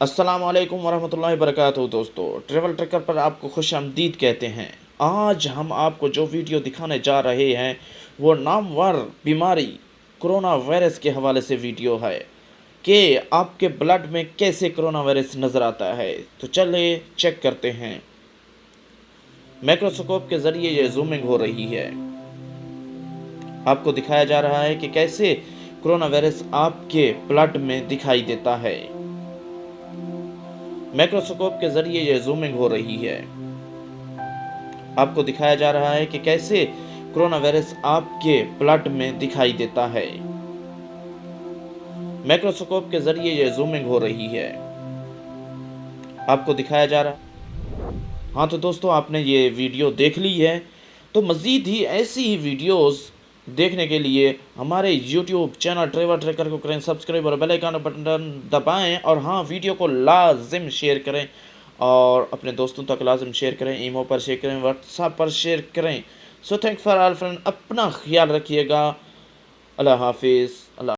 अस्सलामुअलैकुम वरहमतुल्लाहि वबरकातुहू। दोस्तों, ट्रैवल ट्रैकर पर आपको खुशामदीद कहते हैं। आज हम आपको जो वीडियो दिखाने जा रहे हैं वो नामवर बीमारी कोरोना वायरस के हवाले से वीडियो है कि आपके ब्लड में कैसे कोरोना वायरस नज़र आता है। तो चलिए चेक करते हैं। माइक्रोस्कोप के ज़रिए ये जूमिंग हो रही है। आपको दिखाया जा रहा है कि कैसे कोरोना वायरस आपके ब्लड में दिखाई देता है। माइक्रोस्कोप के ज़रिए ये जूमिंग हो रही है। आपको दिखाया जा रहा है कि कैसे कोरोना वायरस आपके ब्लड में दिखाई देता है। माइक्रोस्कोप के ज़रिए ये जूमिंग हो रही है। आपको दिखाया जा रहा। हाँ तो दोस्तों, आपने ये वीडियो देख ली है। तो मज़ीद ही ऐसी ही वीडियोस देखने के लिए हमारे यूट्यूब चैनल ट्रैवल ट्रैकर को करें सब्सक्राइब और बेल आइकन बटन दबाएं। और हाँ, वीडियो को लाजिम शेयर करें और अपने दोस्तों तक लाजिम शेयर करें, ईमो पर शेयर करें, व्हाट्सएप पर शेयर करें। So thank for all friend. अपना ख्याल रखिएगा। अल्लाह हाफिज़। अल्लाह।